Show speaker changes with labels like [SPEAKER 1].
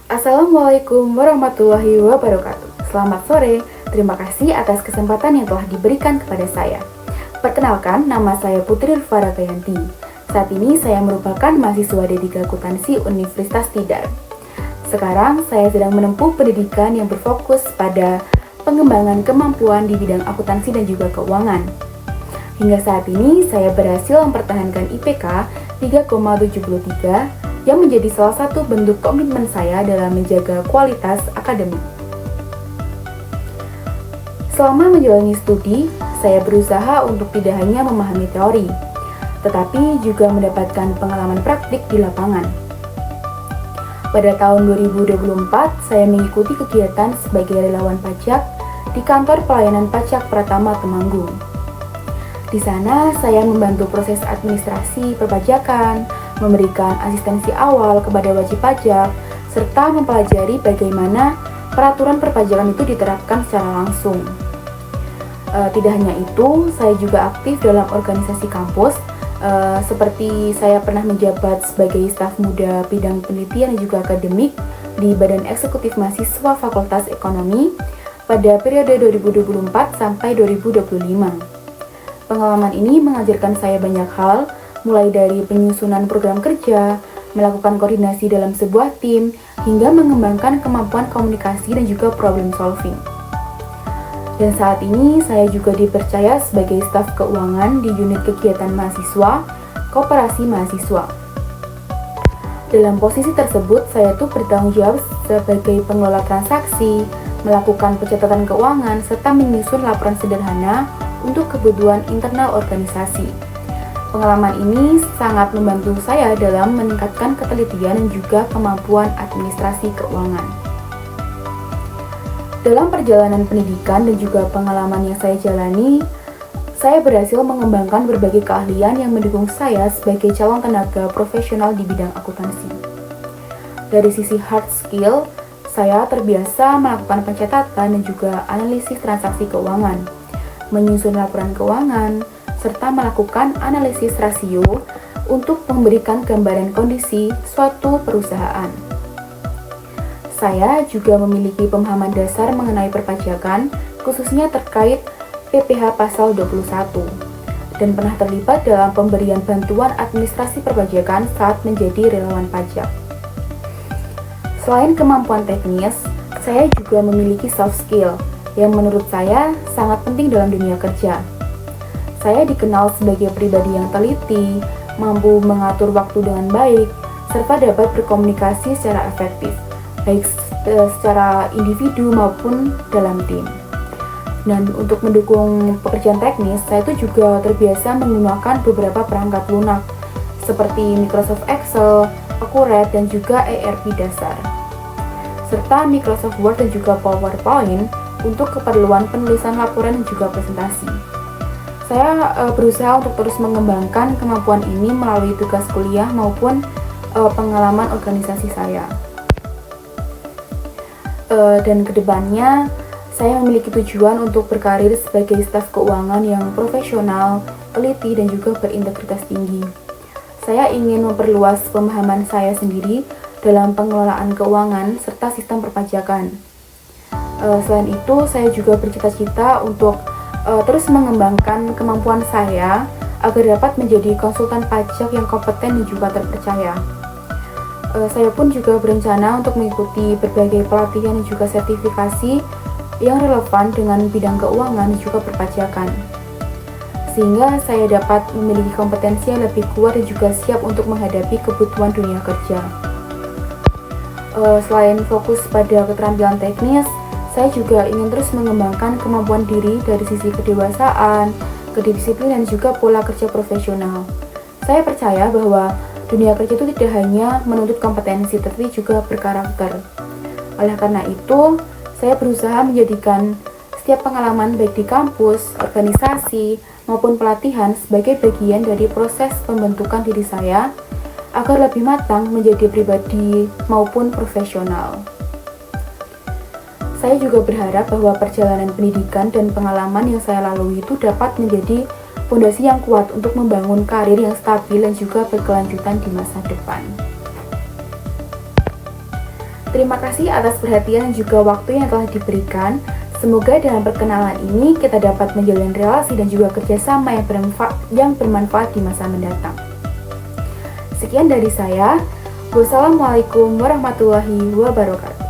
[SPEAKER 1] Assalamualaikum warahmatullahi wabarakatuh. Selamat sore, terima kasih atas kesempatan yang telah diberikan kepada saya. Perkenalkan, nama saya Putri Rufara Kayanti. Saat ini saya merupakan mahasiswa D3 Akuntansi Universitas Tidar. Sekarang saya sedang menempuh pendidikan yang berfokus pada pengembangan kemampuan di bidang akuntansi dan juga keuangan. Hingga saat ini saya berhasil mempertahankan IPK 3,73 yang menjadi salah satu bentuk komitmen saya dalam menjaga kualitas akademik. Selama menjalani studi, saya berusaha untuk tidak hanya memahami teori, tetapi juga mendapatkan pengalaman praktik di lapangan. Pada tahun 2024, saya mengikuti kegiatan sebagai relawan pajak di kantor pelayanan pajak Pratama Temanggung. Di sana, saya membantu proses administrasi perpajakan, memberikan asistensi awal kepada wajib pajak, serta mempelajari bagaimana peraturan perpajakan itu diterapkan secara langsung. Tidak hanya itu, saya juga aktif dalam organisasi kampus, seperti saya pernah menjabat sebagai staf muda bidang penelitian dan juga akademik di Badan Eksekutif Mahasiswa Fakultas Ekonomi pada periode 2024 sampai 2025. Pengalaman ini mengajarkan saya banyak hal, mulai dari penyusunan program kerja, melakukan koordinasi dalam sebuah tim, hingga mengembangkan kemampuan komunikasi dan juga problem solving. Dan saat ini saya juga dipercaya sebagai staf keuangan di unit kegiatan mahasiswa, Koperasi Mahasiswa. Dalam posisi tersebut, saya tuh bertanggung jawab sebagai pengelola transaksi, melakukan pencatatan keuangan, serta menyusun laporan sederhana untuk kebutuhan internal organisasi. Pengalaman ini sangat membantu saya dalam meningkatkan ketelitian dan juga kemampuan administrasi keuangan. Dalam perjalanan pendidikan dan juga pengalaman yang saya jalani, saya berhasil mengembangkan berbagai keahlian yang mendukung saya sebagai calon tenaga profesional di bidang akuntansi. Dari sisi hard skill, saya terbiasa melakukan pencatatan dan juga analisis transaksi keuangan, menyusun laporan keuangan, serta melakukan analisis rasio untuk memberikan gambaran kondisi suatu perusahaan. Saya juga memiliki pemahaman dasar mengenai perpajakan, khususnya terkait PPh Pasal 21, dan pernah terlibat dalam pemberian bantuan administrasi perpajakan saat menjadi relawan pajak. Selain kemampuan teknis, saya juga memiliki soft skill yang menurut saya sangat penting dalam dunia kerja. Saya dikenal sebagai pribadi yang teliti, mampu mengatur waktu dengan baik, serta dapat berkomunikasi secara efektif, baik secara individu maupun dalam tim. Dan untuk mendukung pekerjaan teknis, saya itu juga terbiasa menggunakan beberapa perangkat lunak, seperti Microsoft Excel, Accurate, dan juga ERP dasar, serta Microsoft Word dan juga PowerPoint untuk keperluan penulisan laporan dan juga presentasi. Saya berusaha untuk terus mengembangkan kemampuan ini melalui tugas kuliah maupun pengalaman organisasi saya. Dan kedepannya, saya memiliki tujuan untuk berkarir sebagai staf keuangan yang profesional, teliti, dan juga berintegritas tinggi. Saya ingin memperluas pemahaman saya sendiri dalam pengelolaan keuangan serta sistem perpajakan. Selain itu, saya juga bercita-cita untuk terus mengembangkan kemampuan saya agar dapat menjadi konsultan pajak yang kompeten dan juga terpercaya. Saya pun juga berencana untuk mengikuti berbagai pelatihan dan juga sertifikasi yang relevan dengan bidang keuangan dan juga perpajakan, sehingga saya dapat memiliki kompetensi yang lebih kuat dan juga siap untuk menghadapi kebutuhan dunia kerja. Selain fokus pada keterampilan teknis, saya juga ingin terus mengembangkan kemampuan diri dari sisi kedewasaan, kedisiplinan, dan juga pola kerja profesional. Saya percaya bahwa dunia kerja itu tidak hanya menuntut kompetensi, tapi juga berkarakter. Oleh karena itu, saya berusaha menjadikan setiap pengalaman baik di kampus, organisasi, maupun pelatihan sebagai bagian dari proses pembentukan diri saya agar lebih matang menjadi pribadi maupun profesional. Saya juga berharap bahwa perjalanan pendidikan dan pengalaman yang saya lalui itu dapat menjadi fondasi yang kuat untuk membangun karir yang stabil dan juga berkelanjutan di masa depan. Terima kasih atas perhatian dan juga waktu yang telah diberikan. Semoga dalam perkenalan ini kita dapat menjalin relasi dan juga kerjasama yang bermanfaat di masa mendatang. Sekian dari saya. Wassalamualaikum warahmatullahi wabarakatuh.